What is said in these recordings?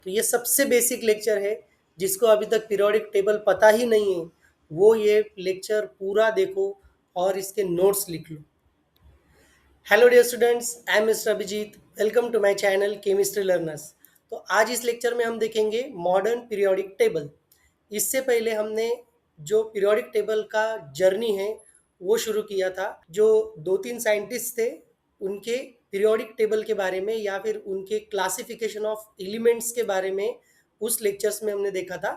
तो ये सबसे बेसिक लेक्चर है। जिसको अभी तक पीरियोडिक टेबल पता ही नहीं है वो ये लेक्चर पूरा देखो और इसके नोट्स लिख लो। Hello dear students, I am mister Abhijit. Welcome to my channel chemistry learners. तो आज इस लेक्चर में हम देखेंगे मॉडर्न पीरियोडिक टेबल। इससे पहले हमने जो पीरियोडिक टेबल का जर्नी है वो शुरू किया था। जो दो तीन साइंटिस्ट थे उनके पीरियोडिक टेबल के बारे में या फिर उनके क्लासिफिकेशन ऑफ एलिमेंट्स के बारे में उस लेक्चर्स में हमने देखा था।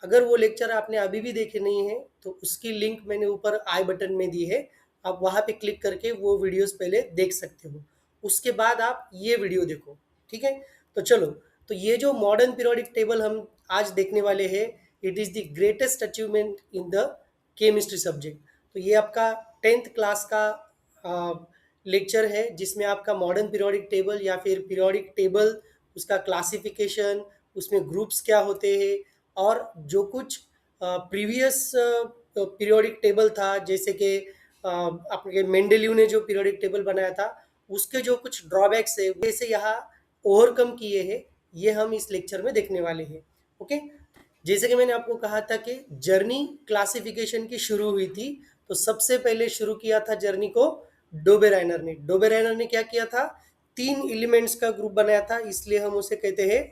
अगर वो लेक्चर आपने अभी भी देखे नहीं है तो उसकी लिंक मैंने ऊपर आई बटन में दी है, आप वहाँ पे क्लिक करके वो वीडियोस पहले देख सकते हो। उसके बाद आप ये वीडियो देखो, ठीक है। तो चलो, तो ये जो मॉडर्न पीरियोडिक टेबल हम आज देखने वाले हैं, it is the greatest achievement in the chemistry subject. तो ये आपका 10th क्लास का लेक्चर है जिसमें आपका मॉडर्न पीरियोडिक टेबल या फिर पीरियोडिक टेबल, उसका क्लासिफिकेशन, उसमें ग्रुप्स क्या होते हैं और जो कुछ प्रीवियस पीरियोडिक टेबल था, जैसे कि आपके मेंडेलिव ने जो पीरियोडिक टेबल बनाया था उसके जो कुछ ड्रॉबैक्स है वैसे यहाँ ओवरकम किए हैं, ये हम इस लेक्चर में देखने वाले हैं। ओके, जैसे कि मैंने आपको कहा था कि जर्नी क्लासिफिकेशन की शुरू हुई थी, तो सबसे पहले शुरू किया था जर्नी को डोबेराइनर ने। डोबेराइनर ने क्या किया था, 3 एलिमेंट्स का ग्रुप बनाया था, इसलिए हम उसे कहते हैं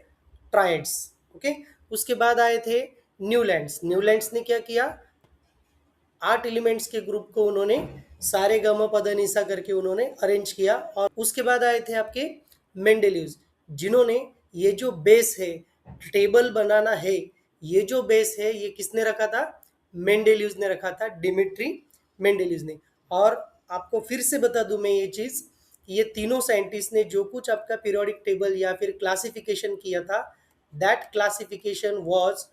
ट्राइड्स। ओके, उसके बाद आए थे न्यूलैंड्स। न्यूलैंड्स ने क्या किया, 8 एलिमेंट्स के ग्रुप को उन्होंने सारे गम पद निशा करके उन्होंने अरेंज किया। और उसके बाद आए थे आपके मेंडेलिव्स, जिन्होंने ये जो बेस है, टेबल बनाना है, ये जो बेस है ये किसने रखा था, मेंडेलिव्स ने रखा था, डिमिट्री मेंडेलिव्स ने। और आपको फिर से बता दूं मैं ये चीज, ये तीनों साइंटिस्ट ने जो कुछ आपका पीरियोडिक टेबल या फिर क्लासिफिकेशन किया था, that classification was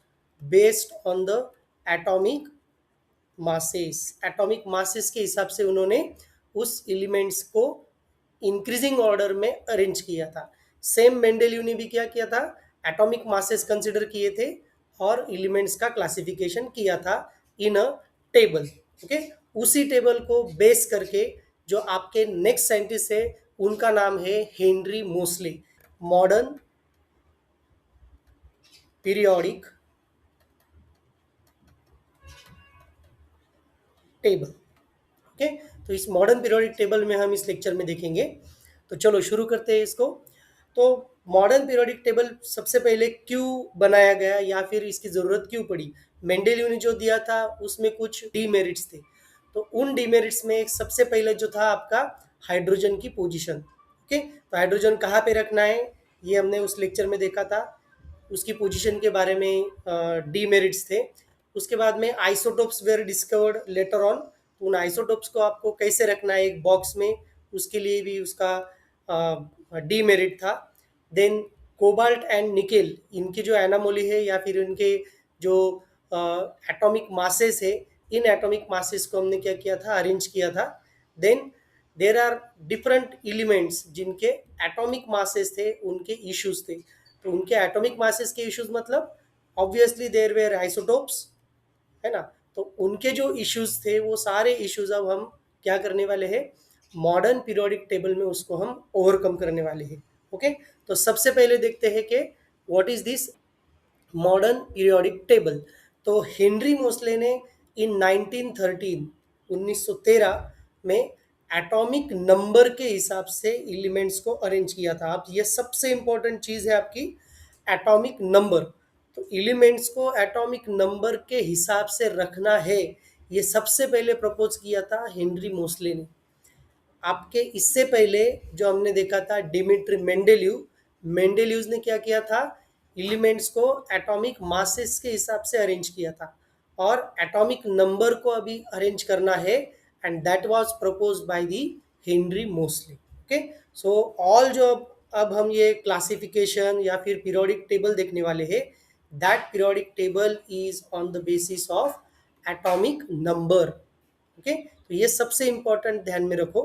based on the atomic masses. Atomic masses के हिसाब से उन्होंने उस एलिमेंट्स को इंक्रीजिंग ऑर्डर में अरेंज किया था। सेम मेंडेलिव ने भी क्या किया था, एटॉमिक मासेस कंसिडर किए थे और एलिमेंट्स का क्लासिफिकेशन किया था इन अ टेबल। ओके, उसी टेबल को बेस करके जो आपके नेक्स्ट साइंटिस्ट है उनका नाम है Henry Moseley. Modern periodic table. Okay, तो इस मॉडर्न पीरियोडिक टेबल में हम इस लेक्चर में देखेंगे। तो चलो शुरू करते हैं इसको। तो मॉडर्न पीरियोडिक टेबल सबसे पहले क्यों बनाया गया या फिर इसकी ज़रूरत क्यों पड़ी। मेंडेलिव ने जो दिया था उसमें कुछ डीमेरिट्स थे, तो उन डीमेरिट्स में एक सबसे पहले जो था आपका हाइड्रोजन की पोजीशन। ओके, तो हाइड्रोजन कहाँ पे रखना है ये हमने उस लेक्चर में देखा था, उसकी पोजीशन के बारे में डीमेरिट्स थे। उसके बाद में isotopes were discovered later on, उन आइसोटोप्स को आपको कैसे रखना है एक बॉक्स में, उसके लिए भी उसका डीमेरिट था। देन कोबाल्ट एंड निकेल, इनकी जो एनामोली है या फिर इनके जो एटॉमिक मासेस है, इन एटॉमिक मासेस को हमने क्या किया था, अरेंज किया था। Then there are different elements जिनके एटॉमिक मासेस थे, उनके इश्यूज थे। तो उनके एटॉमिक मासेस के इश्यूज मतलब ऑब्वियसली देर वेर आइसोटोप्स, है ना। तो उनके जो इश्यूज थे वो सारे इश्यूज अब हम क्या करने वाले हैं, मॉडर्न पीरियोडिक टेबल में उसको हम ओवरकम करने वाले हैं। ओके, तो सबसे पहले देखते हैं कि what is this modern periodic table. तो हेनरी मोसले ने इन 1913 1913 में एटॉमिक नंबर के हिसाब से एलिमेंट्स को अरेंज किया था। अब ये सबसे इंपॉर्टेंट चीज है आपकी, एटॉमिक नंबर। तो एलिमेंट्स को एटॉमिक नंबर के हिसाब से रखना है, ये सबसे पहले प्रपोज किया था हेनरी मोसले ने। आपके इससे पहले जो हमने देखा था डिमिट्री मेंडेलिव, मेंडेलिव ने क्या किया था, एलिमेंट्स को एटॉमिक मासेस के हिसाब से अरेंज किया था और एटॉमिक नंबर को अभी अरेंज करना है, and that was proposed by the Henry Mosle. Okay, so all जो अब हम ये क्लासिफिकेशन या फिर पीरियोडिक टेबल देखने वाले हैं, that periodic table is on the basis of atomic number. Okay, तो ये सबसे इंपॉर्टेंट ध्यान में रखो।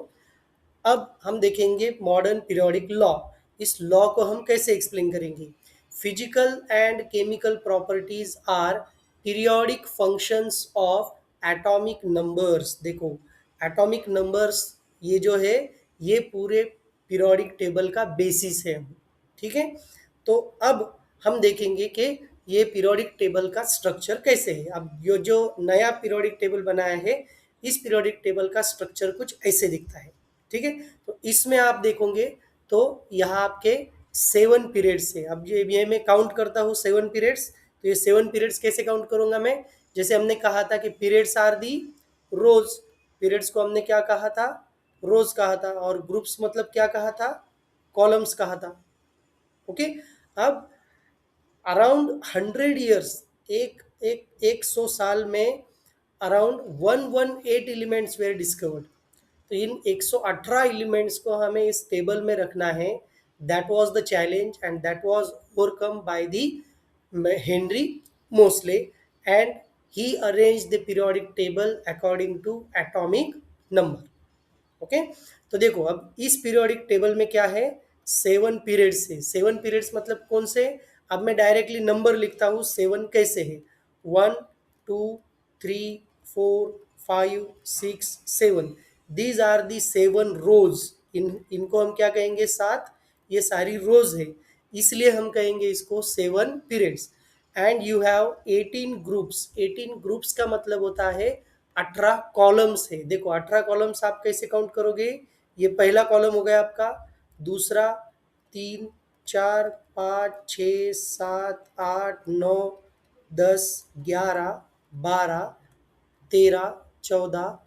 अब हम देखेंगे मॉडर्न पीरियोडिक लॉ। इस लॉ को हम कैसे एक्सप्लेन करेंगे। Physical and chemical properties are periodic functions of atomic numbers. देखो, एटॉमिक नंबर्स ये जो है ये पूरे पीरियोडिक टेबल का बेसिस है, ठीक है। तो अब हम देखेंगे कि ये पीरियोडिक टेबल का स्ट्रक्चर कैसे है। अब ये जो नया पीरियोडिक टेबल बनाया है, इस पीरियोडिक टेबल का स्ट्रक्चर कुछ ऐसे दिखता है। ठीक है, तो इसमें आप देखोगे तो यहाँ आपके 7 पीरियड्स है। अब ये मैं काउंट करता हूँ 7 पीरियड्स। तो ये 7 पीरियड्स कैसे काउंट करूंगा मैं? जैसे हमने कहा था कि periods are the rows, periods को हमने क्या कहा था? रोज कहा था। और ग्रुप्स मतलब क्या कहा था? कॉलम्स कहा था। ओके, अब अराउंड 100 ईयर्स, एक एक 100 साल में अराउंड 118 एलिमेंट्स वेर डिस्कवर्ड। तो इन 118 एलिमेंट्स को हमें इस टेबल में रखना है। That was the challenge and that was overcome by the Henry Moseley, and he arrange the periodic table according to atomic number. Okay, तो देखो अब इस पीरियोडिक टेबल में क्या है? 7 पीरियड्स है। 7 पीरियड्स मतलब कौन से? अब मैं डायरेक्टली नंबर लिखता हूँ। 7 कैसे है? 1 2 3 4 5 6 7। दीज आर दी 7 रोज। इनको हम क्या कहेंगे? 7। ये सारी रोज है, इसलिए हम कहेंगे इसको 7 periods. And you have 18 groups. 18 groups का मतलब होता है 18 कॉलम्स है। देखो 18 कॉलम्स आप कैसे काउंट करोगे? ये पहला कॉलम हो गया आपका, दूसरा, 3 4 5 6 7 8 9 10 11 12 13 14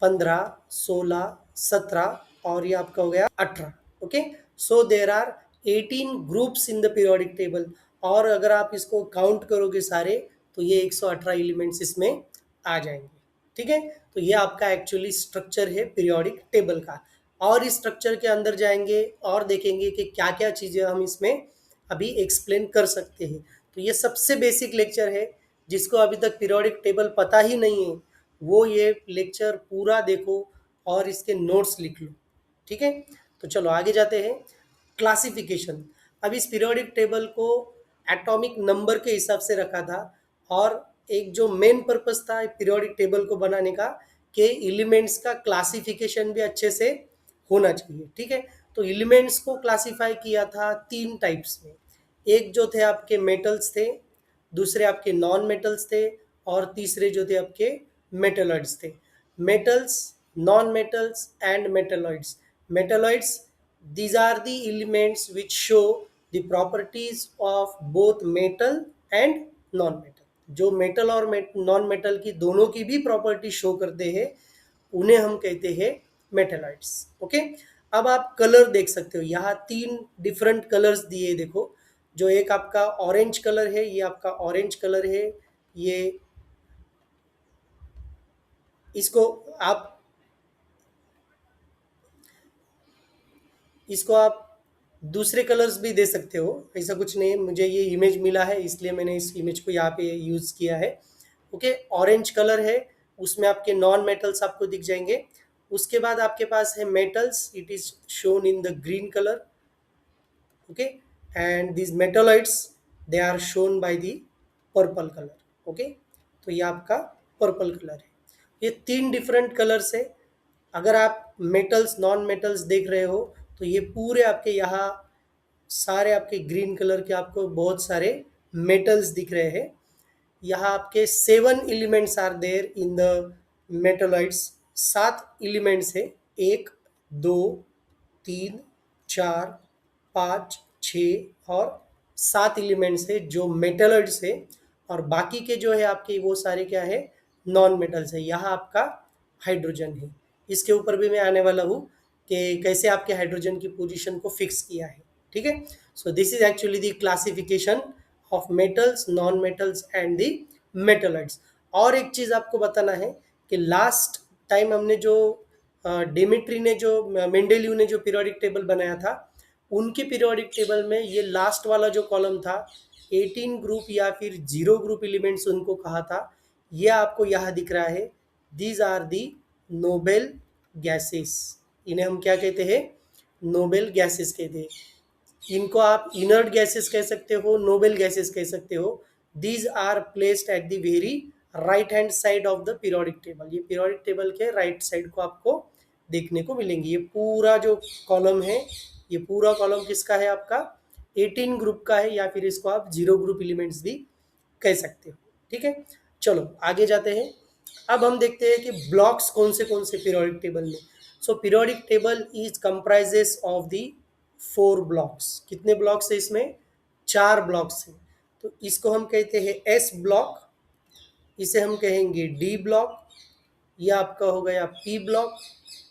15 16 17 और ये आपका हो गया 18। Okay, so there are 18 groups in the periodic table. और अगर आप इसको काउंट करोगे सारे, तो ये 118 एलिमेंट्स इसमें आ जाएंगे। ठीक है, तो ये आपका एक्चुअली स्ट्रक्चर है पीरियोडिक टेबल का। और इस स्ट्रक्चर के अंदर जाएंगे और देखेंगे कि क्या क्या चीज़ें हम इसमें अभी एक्सप्लेन कर सकते हैं। तो ये सबसे बेसिक लेक्चर है। जिसको अभी तक पीरियोडिक टेबल पता ही नहीं है, वो ये लेक्चर पूरा देखो और इसके नोट्स लिख लो। ठीक है, तो चलो आगे जाते हैं। क्लासिफिकेशन। अब इस पीरियोडिक टेबल को एटॉमिक नंबर के हिसाब से रखा था। और एक जो मेन पर्पस था पीरियोडिक टेबल को बनाने का, कि एलिमेंट्स का क्लासिफिकेशन भी अच्छे से होना चाहिए। ठीक है, तो एलिमेंट्स को क्लासिफाई किया था 3 टाइप्स में। एक जो थे आपके मेटल्स थे, दूसरे आपके नॉन मेटल्स थे, और तीसरे जो थे आपके मेटलॉइड्स थे। Metals, non metals and metalloids. Metalloids, these are the elements which show the properties of both metal and non metal। जो मेटल और नॉन मेटल की दोनों की भी प्रॉपर्टी शो करते हैं, उन्हें हम कहते हैं मेटेलॉइड्स। ओके, अब आप कलर देख सकते हो। यहाँ 3 डिफरेंट कलर्स दिए, देखो। जो एक आपका ऑरेंज कलर है, ये आपका ऑरेंज कलर है। ये इसको आप इसको आप दूसरे कलर्स भी दे सकते हो, ऐसा कुछ नहीं है। मुझे ये इमेज मिला है, इसलिए मैंने इस इमेज को यहाँ पे यूज़ किया है। ओके, ऑरेंज कलर है, उसमें आपके नॉन मेटल्स आपको दिख जाएंगे। उसके बाद आपके पास है metals, it is shown in the green colour. Okay, and these metalloids, they are shown by the purple colour. Okay, तो ये आपका पर्पल कलर है। ये 3 डिफरेंट कलर्स है। अगर आप मेटल्स नॉन मेटल्स देख रहे हो, तो ये पूरे आपके यहाँ सारे आपके ग्रीन कलर के आपको बहुत सारे मेटल्स दिख रहे हैं। यहाँ आपके 7 elements are there in the metalloids. 7 elements है। 1 2 3 4 5 6 और 7 एलिमेंट्स है जो मेटलॉइड्स है। और बाकी के जो है आपके वो सारे क्या है? नॉन मेटल्स है। यहाँ आपका हाइड्रोजन है। इसके ऊपर भी मैं आने वाला हूँ कि कैसे आपके हाइड्रोजन की पोजीशन को फिक्स किया है। ठीक है, so this is actually the classification of metals, non metals and the metalloids. और एक चीज़ आपको बताना है कि लास्ट टाइम हमने जो डेमिट्री ने जो मेंडेलिव ने जो पीरियोडिक टेबल बनाया था, उनके पीरियोडिक टेबल में ये लास्ट वाला जो कॉलम था, 18 ग्रुप या फिर 0 ग्रुप एलिमेंट्स उनको कहा था, ये आपको यहाँ दिख रहा है। These are the noble gases. इन्हें हम क्या कहते हैं? नोबेल गैसेस कहते हैं। इनको आप इनर्ट गैसेस कह सकते हो, नोबेल गैसेस कह सकते हो। These are placed at the very right hand side of the periodic table. ये पीरियोडिक टेबल के राइट साइड को आपको देखने को मिलेंगे। ये पूरा जो कॉलम है, ये पूरा कॉलम किसका है? आपका 18 ग्रुप का है, या फिर इसको आप जीरो ग्रुप एलिमेंट्स भी कह सकते हो। ठीक है, चलो आगे जाते हैं। अब हम देखते हैं कि ब्लॉक्स कौन से पीरियोडिक टेबल में। So periodic table is comprises of the 4 blocks. कितने ब्लॉक्स है इसमें? 4 ब्लॉक्स हैं। तो इसको हम कहते हैं एस ब्लॉक, इसे हम कहेंगे डी ब्लॉक, ये आपका हो गया P block,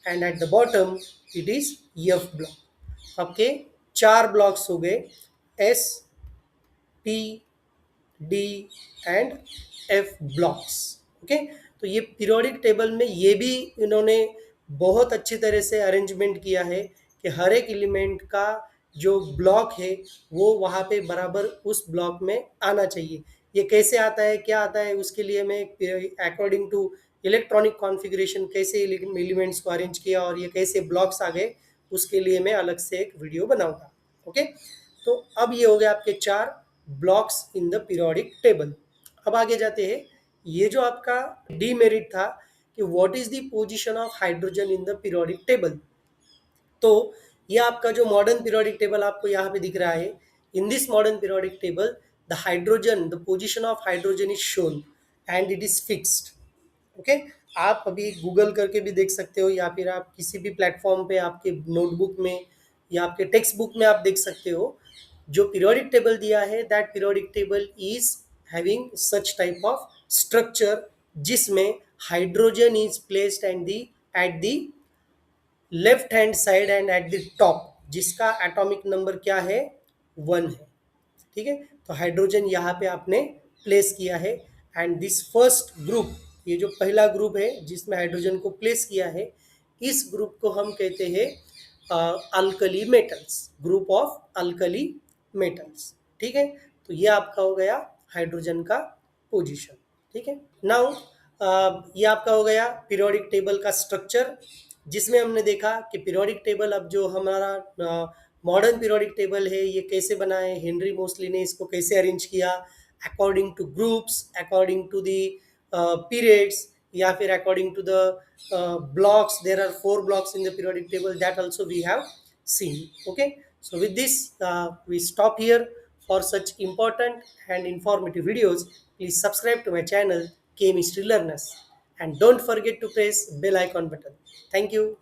and at the bottom it is F block. आपके 4 ब्लॉक्स हो गए, S, P, D and F blocks. Okay, तो ये पीरियोडिक टेबल में ये भी इन्होंने बहुत अच्छी तरह से अरेंजमेंट किया है कि हर एक एलिमेंट का जो ब्लॉक है वो वहाँ पे बराबर उस ब्लॉक में आना चाहिए। ये कैसे आता है, क्या आता है, उसके लिए मैं अकॉर्डिंग टू इलेक्ट्रॉनिक कॉन्फ़िगरेशन कैसे एलिमेंट्स को अरेंज किया और ये कैसे ब्लॉक्स आ गए, उसके लिए मैं अलग से एक वीडियो बनाऊंगा। ओके, तो अब ये हो गया आपके 4 blocks in the periodic table. अब आगे जाते हैं। ये जो आपका डीमेरिट था कि what is the position of hydrogen in the periodic table, तो ये आपका जो मॉडर्न पीरियोडिक टेबल आपको यहाँ पे दिख रहा है, in this modern periodic table the hydrogen, the position of hydrogen is shown and it is fixed. Okay, आप अभी गूगल करके भी देख सकते हो, या फिर आप किसी भी प्लेटफॉर्म पे आपके नोटबुक में या आपके टेक्स्ट बुक में आप देख सकते हो। जो पीरियोडिक टेबल दिया है, that periodic table is having such type of structure, जिसमें hydrogen is placed and the at the left hand side and at the top, जिसका एटॉमिक नंबर क्या है? 1 है। ठीक है, तो हाइड्रोजन यहाँ पे आपने प्लेस किया है। एंड दिस फर्स्ट ग्रुप, ये जो पहला ग्रुप है जिसमें हाइड्रोजन को प्लेस किया है, इस ग्रुप को हम कहते हैं alkali metals, group of alkali metals. ठीक है, तो ये आपका हो गया हाइड्रोजन का पोजीशन। ठीक है, नाउ ये आपका हो गया पीरियोडिक टेबल का स्ट्रक्चर, जिसमें हमने देखा कि पीरियोडिक टेबल अब जो हमारा मॉडर्न पीरियोडिक टेबल है ये कैसे बना है, हेनरी मोस्ली ने इसको कैसे अरेंज किया, according to groups, according to the periods, या फिर according to the blocks. There are 4 blocks in the periodic table, that also we have seen. Okay, so with this we stop here. For such important and informative videos, please subscribe to my channel Chemistry Learners, and don't forget to press bell icon button. Thank you.